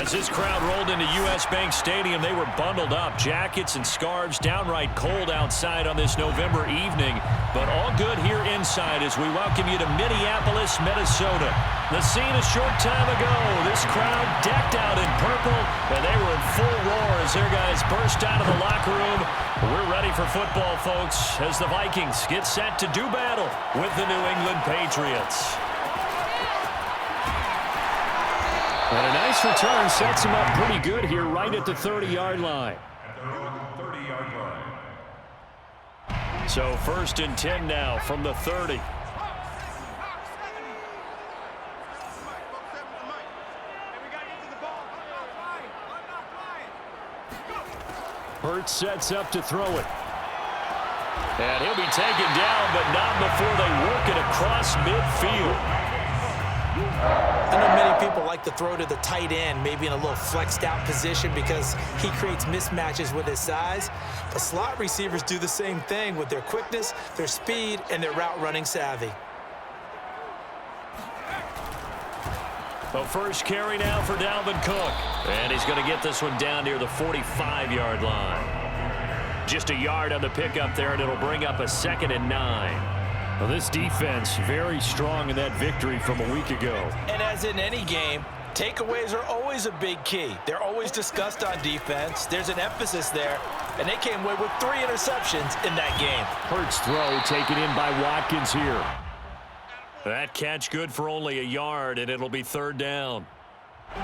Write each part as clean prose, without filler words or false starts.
As this crowd rolled into U.S. Bank Stadium, they were bundled up. Jackets and scarves, downright cold outside on this November evening. But all good here inside as we welcome you to Minneapolis, Minnesota. The scene a short time ago. This crowd decked out in purple, and they were in full roar as their guys burst out of the locker room. We're ready for football, folks, as the Vikings get set to do battle with the New England Patriots. And a nice return sets him up pretty good here right at the 30-yard line. So 1st and 10 now from the 30. Hurts sets up to throw it. And he'll be taken down, but not before they work it across midfield. I know many people like to throw to the tight end, maybe in a little flexed out position because he creates mismatches with his size. But slot receivers do the same thing with their quickness, their speed, and their route running savvy. The first carry now for Dalvin Cook. And he's going to get this one down near the 45-yard line. Just a yard on the pickup there, and it'll bring up a 2nd and 9. Well, this defense very strong in that victory from a week ago. And as in any game, takeaways are always a big key. They're always discussed on defense. There's an emphasis there, and they came away with 3 interceptions in that game. Hurts throw taken in by Watkins here. That catch good for only a yard, and it'll be 3rd down.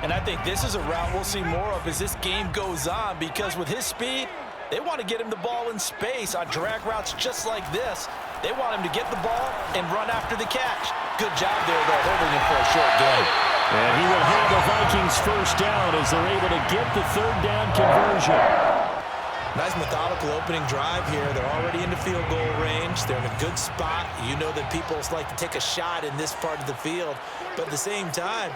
And I think this is a route we'll see more of as this game goes on, because with his speed, they want to get him the ball in space on drag routes just like this. They want him to get the ball and run after the catch. Good job there, though, holding him for a short gain. And he will have the Vikings first down as they're able to get the 3rd down conversion. Nice methodical opening drive here. They're already into field goal range. They're in a good spot. You know that people like to take a shot in this part of the field. But at the same time,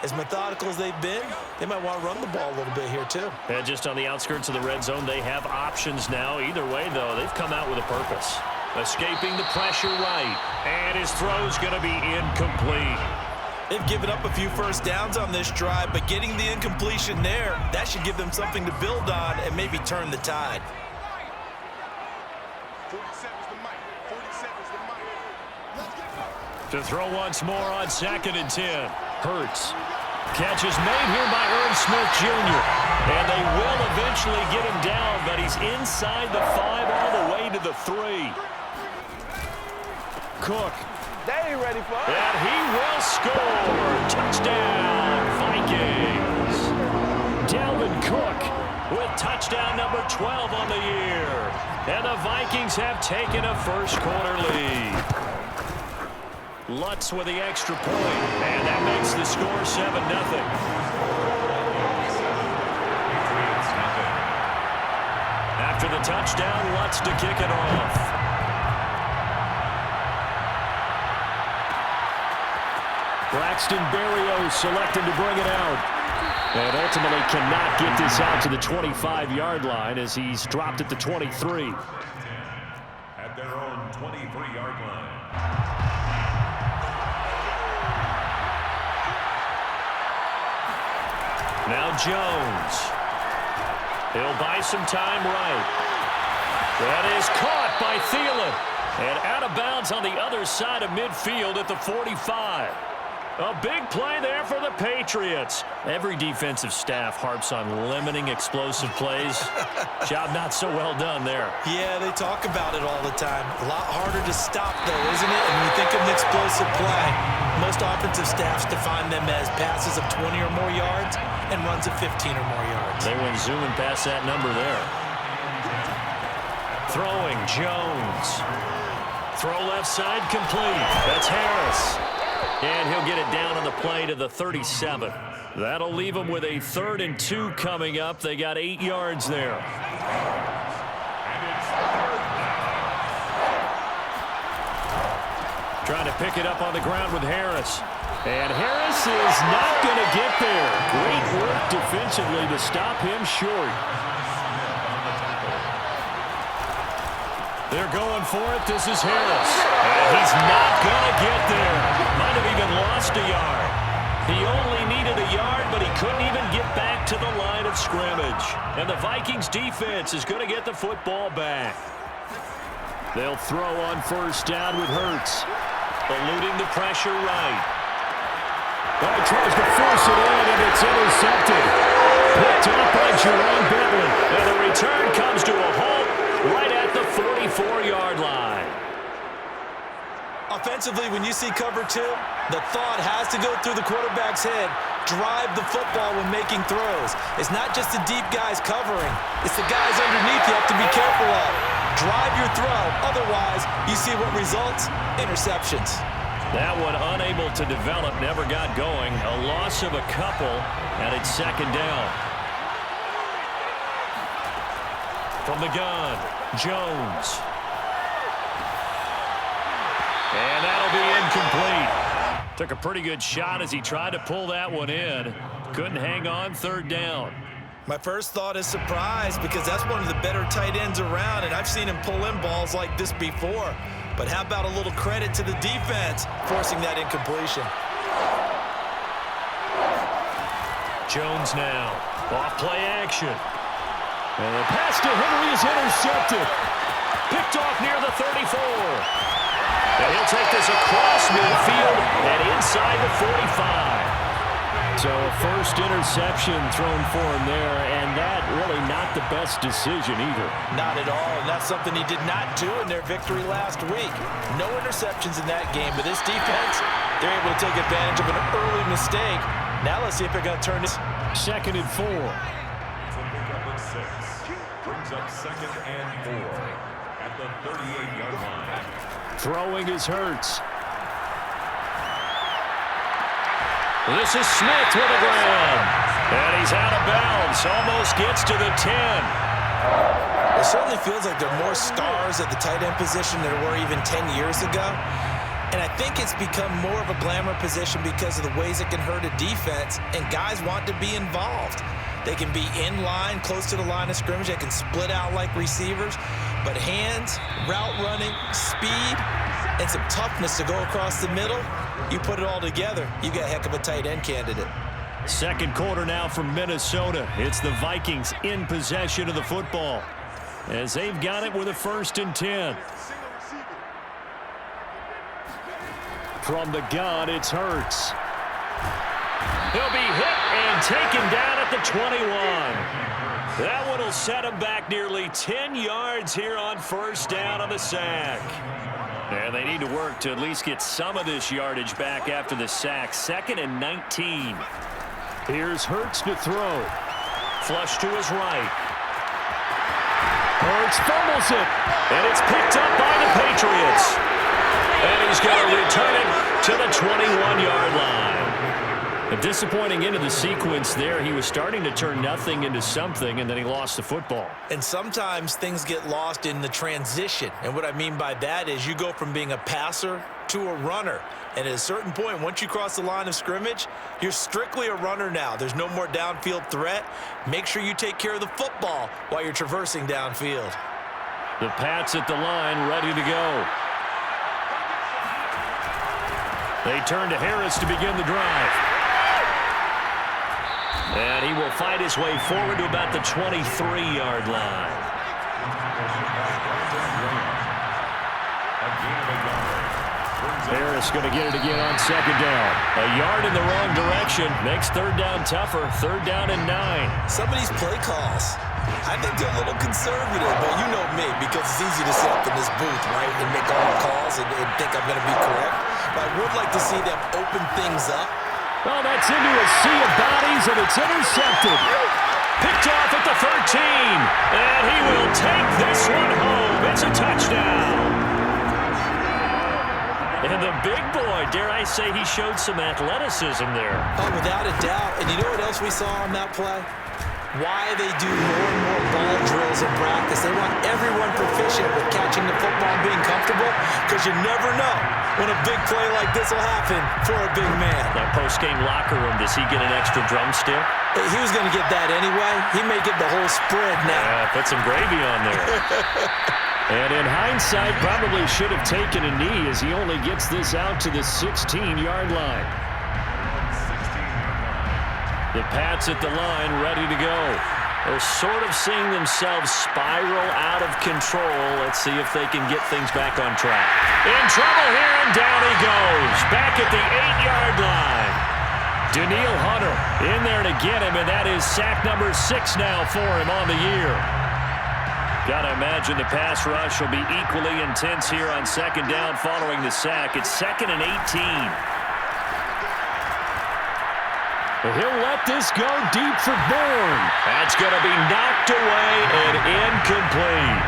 as methodical as they've been, they might want to run the ball a little bit here too. And just on the outskirts of the red zone, they have options now. Either way, though, they've come out with a purpose. Escaping the pressure right. And his throw's going to be incomplete. They've given up a few first downs on this drive, but getting the incompletion there, that should give them something to build on and maybe turn the tide. To throw once more on 2nd and 10. Hurts. Catch is made here by Irv Smith Jr. And they will eventually get him down, but he's inside the 5 all the way to the 3. Cook. They ain't ready for it. And he will score. Touchdown, Vikings. Dalvin Cook with touchdown number 12 on the year. And the Vikings have taken a first-quarter lead. Lutz with the extra point, and that makes the score 7-0. After the touchdown, Lutz to kick it off. Braxton Berrios selected to bring it out. And ultimately cannot get this out to the 25-yard line as he's dropped at the 23. At their own 23-yard line. Now Jones. He'll buy some time right. That is caught by Thielen. And out of bounds on the other side of midfield at the 45. A big play there for the Patriots. Every defensive staff harps on limiting explosive plays. Job not so well done there. Yeah, they talk about it all the time. A lot harder to stop, though, isn't it? And when you think of an explosive play, most offensive staffs define them as passes of 20 or more yards and runs of 15 or more yards. They went zooming past that number there. Throwing, Jones. Throw left side complete. That's Harris. And he'll get it down on the play to the 37. That'll leave them with a 3rd and 2 coming up. They got 8 yards there. Trying to pick it up on the ground with Harris. And Harris is not going to get there. Great work defensively to stop him short. They're going for it. This is Harris. And he's not going to get there. Might have even lost a yard. He only needed a yard, but he couldn't even get back to the line of scrimmage. And the Vikings defense is going to get the football back. They'll throw on first down with Hurts. Eluding the pressure right. But he tries to force it in, and it's intercepted. Picked up by Jerome Bentley. And the return comes to a halt right at the 44-yard line. Offensively, when you see cover two, the thought has to go through the quarterback's head. Drive the football when making throws. It's not just the deep guys covering. It's the guys underneath you have to be careful of. Drive your throw. Otherwise, you see what results? Interceptions. That one unable to develop, never got going. A loss of a couple, and it's second down. From the gun, Jones. And that'll be incomplete. Took a pretty good shot as he tried to pull that one in. Couldn't hang on, third down. My first thought is surprise because that's one of the better tight ends around, and I've seen him pull in balls like this before. But how about a little credit to the defense forcing that incompletion? Jones now. Off play action. And the pass to Henry is intercepted. Picked off near the 34. And he'll take this across midfield and inside the 45. So a first interception thrown for him there, and that really not the best decision either. Not at all, and that's something he did not do in their victory last week. No interceptions in that game, but this defense, they're able to take advantage of an early mistake. Now let's see if they're going to turn this. Second and 4. To pick up at 6. Brings up second and 4 at the 38-yard line. Throwing is Hurts. This is Smith with a grab. And he's out of bounds. Almost gets to the 10. It certainly feels like there are more stars at the tight end position than there were even 10 years ago. And I think it's become more of a glamour position because of the ways it can hurt a defense, and guys want to be involved. They can be in line, close to the line of scrimmage. They can split out like receivers. But hands, route running, speed, and some toughness to go across the middle, you put it all together, you got a heck of a tight end candidate. Second quarter now from Minnesota. It's the Vikings in possession of the football as they've got it with a 1st and 10. From the gun, it's Hurts. He'll be hit and taken down at the 21. That one will set him back nearly 10 yards here on first down on the sack. And they need to work to at least get some of this yardage back after the sack. 2nd and 19. Here's Hurts to throw. Flush to his right. Hurts fumbles it. And it's picked up by the Patriots. And he's going to return it to the 21-yard line. A disappointing end of the sequence there. He was starting to turn nothing into something, and then he lost the football. And sometimes things get lost in the transition. And what I mean by that is you go from being a passer to a runner. And at a certain point, once you cross the line of scrimmage, you're strictly a runner now. There's no more downfield threat. Make sure you take care of the football while you're traversing downfield. The Pats at the line, ready to go. They turn to Harris to begin the drive. And he will fight his way forward to about the 23-yard line. Harris going to get it again on second down. A yard in the wrong direction makes third down tougher. 3rd down and 9. Some of these play calls, I think they're a little conservative, but you know me, because it's easy to sit up in this booth, right, and make all the calls and think I'm going to be correct. But I would like to see them open things up. Well, that's into a sea of bodies, and it's intercepted. Picked off at the 13, and he will take this one home. It's a touchdown. And the big boy, dare I say, he showed some athleticism there. Oh, without a doubt. And you know what else we saw on that play? Why they do more and more ball drills in practice. They want everyone proficient with catching the football and being comfortable, because you never know when a big play like this will happen for a big man. That post-game locker room, does he get an extra drumstick? He was going to get that anyway. He may get the whole spread now. Yeah, put some gravy on there. And in hindsight, probably should have taken a knee as he only gets this out to the 16-yard line. The Pats at the line, ready to go. They're sort of seeing themselves spiral out of control. Let's see if they can get things back on track. In trouble here, and down he goes. Back at the 8-yard line. Danielle Hunter in there to get him, and that is sack number 6 now for him on the year. Got to imagine the pass rush will be equally intense here on second down following the sack. It's 2nd and 18. He'll let this go deep for Bourne. That's going to be knocked away and incomplete.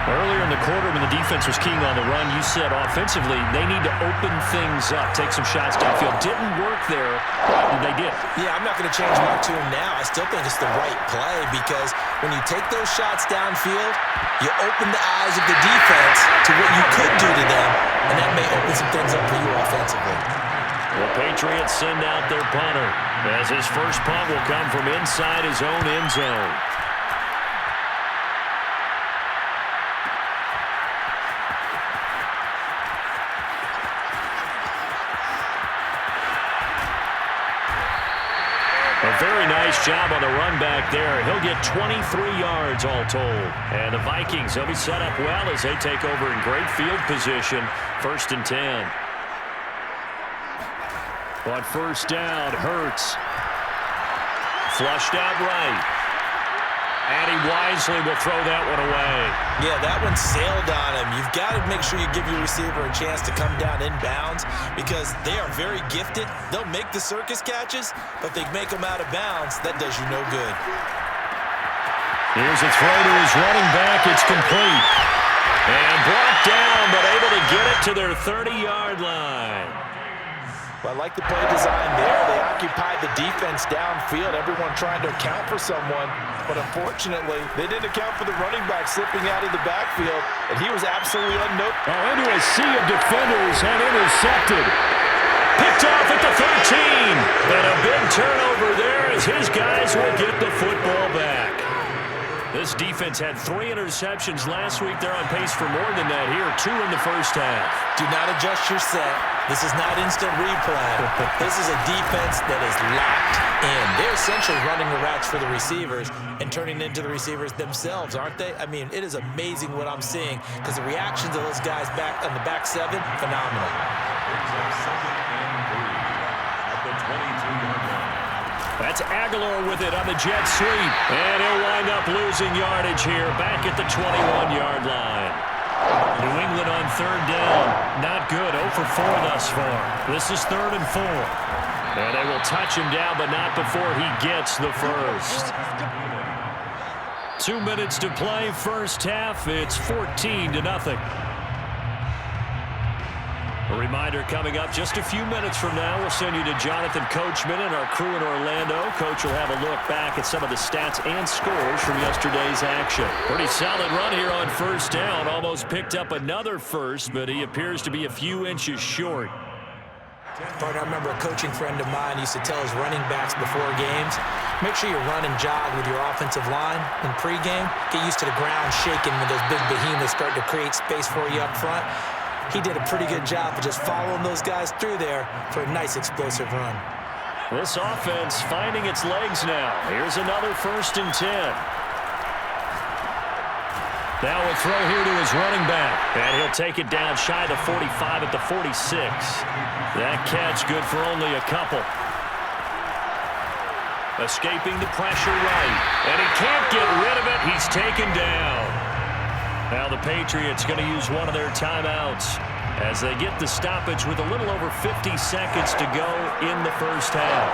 Earlier in the quarter when the defense was keying on the run, you said offensively they need to open things up, take some shots downfield. Didn't work there, but they did. Yeah, I'm not going to change my tune now. I still think it's the right play because when you take those shots downfield, you open the eyes of the defense to what you could do to them, and that may open some things up for you offensively. The Patriots send out their punter as his first punt will come from inside his own end zone. A very nice job on the run back there. He'll get 23 yards all told. And the Vikings, they'll be set up well as they take over in great field position. 1st and 10. On first down, Hurts. Flushed out right. And he wisely will throw that one away. Yeah, that one sailed on him. You've got to make sure you give your receiver a chance to come down inbounds because they are very gifted. They'll make the circus catches, but they make them out of bounds. That does you no good. Here's a throw to his running back. It's complete. And brought down, but able to get it to their 30-yard line. Well, I like the play design there. They occupied the defense downfield, everyone trying to account for someone. But unfortunately, they didn't account for the running back slipping out of the backfield, and he was absolutely unnoticed. Oh, into a sea of defenders and intercepted. Picked off at the 13. And a big turnover there as his guys will get the football back. This defense had 3 interceptions last week. They're on pace for more than that here. 2 in the first half. Do not adjust your set. This is not instant replay. This is a defense that is locked in. They're essentially running the routes for the receivers and turning into the receivers themselves, aren't they? I mean, it is amazing what I'm seeing because the reactions of those guys back on the back 7, phenomenal. That's Aguilar with it on the jet sweep. And he'll wind up losing yardage here back at the 21-yard line. New England on third down. Not good. 0 for 4 thus far. This is 3rd and 4. And they will touch him down, but not before he gets the first. 2 minutes to play. First half. It's 14-0. A reminder coming up just a few minutes from now. We'll send you to Jonathan Coachman and our crew in Orlando. Coach will have a look back at some of the stats and scores from yesterday's action. Pretty solid run here on first down. Almost picked up another first, but he appears to be a few inches short. Partner, I remember a coaching friend of mine used to tell his running backs before games, make sure you run and jog with your offensive line in pregame. Get used to the ground shaking when those big behemoths start to create space for you up front. He did a pretty good job of just following those guys through there for a nice explosive run. This offense finding its legs now. Here's another 1st and 10. Now a throw here to his running back. And he'll take it down shy of the 45 at the 46. That catch good for only a couple. Escaping the pressure right. And he can't get rid of it. He's taken down. Now the Patriots going to use one of their timeouts as they get the stoppage with a little over 50 seconds to go in the first half.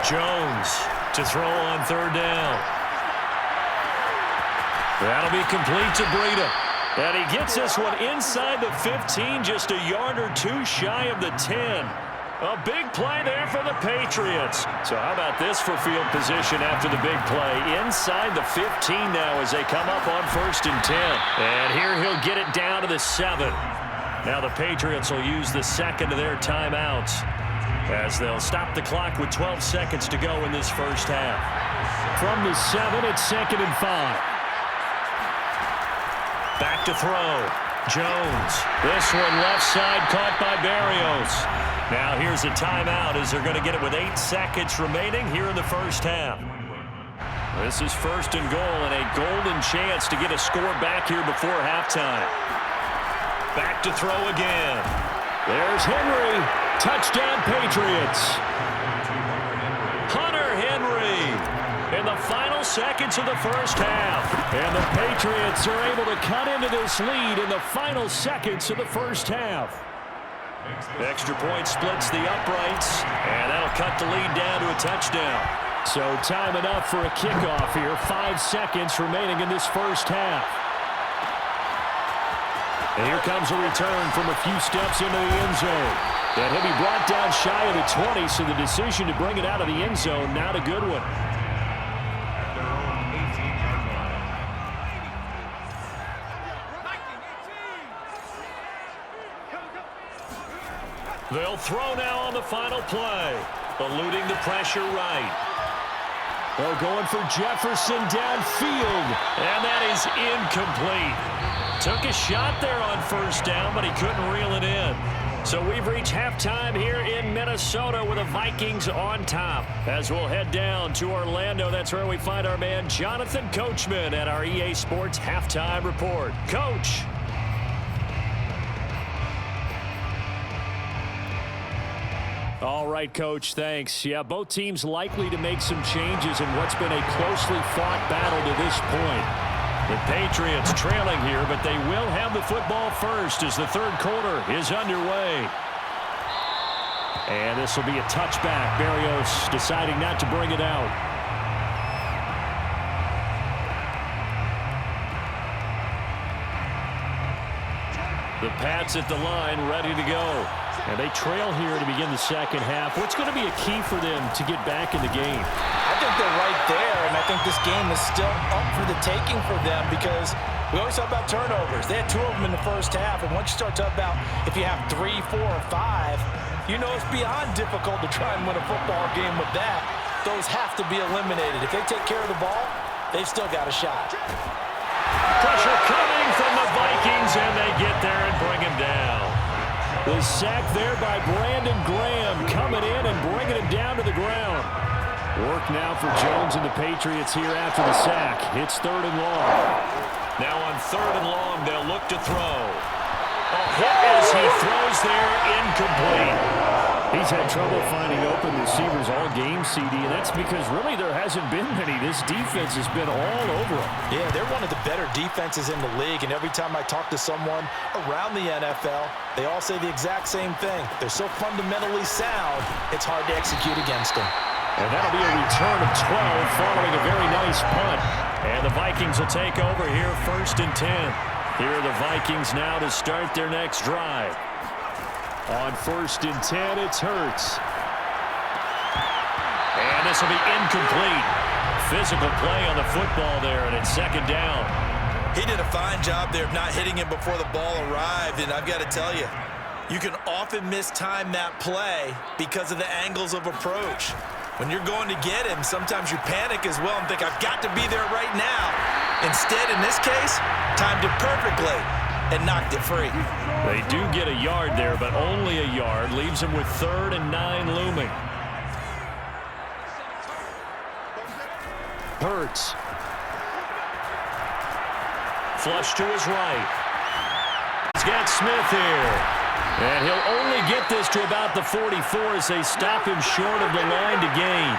Jones to throw on third down. That'll be complete to Breida. And he gets this one inside the 15, just a yard or 2 shy of the 10. A big play there for the Patriots. So how about this for field position after the big play? Inside the 15 now as they come up on 1st and 10. And here he'll get it down to the 7. Now the Patriots will use the second of their timeouts as they'll stop the clock with 12 seconds to go in this first half. From the 7, it's 2nd and 5. Back to throw. Jones. This one left side caught by Berrios. Now here's a timeout as they're going to get it with 8 seconds remaining here in the first half. This is first and goal and a golden chance to get a score back here before halftime. Back to throw again. There's Henry. Touchdown, Patriots. Hunter Henry in the final seconds of the first half. And the Patriots are able to cut into this lead in the final seconds of the first half. Extra point splits the uprights, and that'll cut the lead down to a touchdown. So time enough for a kickoff here. 5 seconds remaining in this first half. And here comes a return from a few steps into the end zone. And he'll be brought down shy of the 20, so the decision to bring it out of the end zone, not a good one. At their own 18-yard line. They'll throw now on the final play. Eluding the pressure right. They're going for Jefferson downfield. And that is incomplete. Took a shot there on first down, but he couldn't reel it in. So we've reached halftime here in Minnesota with the Vikings on top. As we'll head down to Orlando, that's where we find our man Jonathan Coachman at our EA Sports Halftime Report. Coach. All right, Coach, thanks. Yeah, both teams likely to make some changes in what's been a closely fought battle to this point. The Patriots trailing here, but they will have the football first as the third quarter is underway. And this will be a touchback. Berrios deciding not to bring it out. The Pats at the line, ready to go. And they trail here to begin the second half. What's going to be a key for them to get back in the game? I think they're right there, and I think this game is still up for the taking for them because we always talk about turnovers. They had 2 of them in the first half, and once you start talking about if you have 3, 4, or 5, you know it's beyond difficult to try and win a football game with that. Those have to be eliminated. If they take care of the ball, they've still got a shot. Pressure coming from the Vikings, and they get there and bring him down. The sack there by Brandon Graham coming in and bringing him down to the ground. Work now for Jones and the Patriots here after the sack. It's 3rd and long. Now on 3rd and long, they'll look to throw. A hit as he throws there, incomplete. He's had trouble finding open receivers all game, CD, and that's because really there hasn't been many. This defense has been all over them. Yeah, they're one of the better defenses in the league, and every time I talk to someone around the NFL, they all say the exact same thing. They're so fundamentally sound, it's hard to execute against them. And that'll be a return of 12 following a very nice punt. And the Vikings will take over here 1st and 10. Here are the Vikings now to start their next drive. On 1st and 10, it's Hurts. And this will be incomplete. Physical play on the football there, and it's 2nd down. He did a fine job there of not hitting him before the ball arrived, and I've got to tell you, you can often mistime that play because of the angles of approach. When you're going to get him, sometimes you panic as well and think, I've got to be there right now. Instead, in this case, timed it perfectly and knocked it free. They do get a yard there, but only a yard. Leaves them with 3rd and 9 looming. Hurts. Flush to his right. He's got Smith here. And he'll only get this to about the 44 as they stop him short of the line to gain.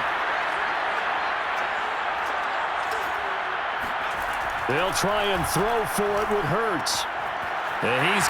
They'll try and throw for it with Hurts. And he's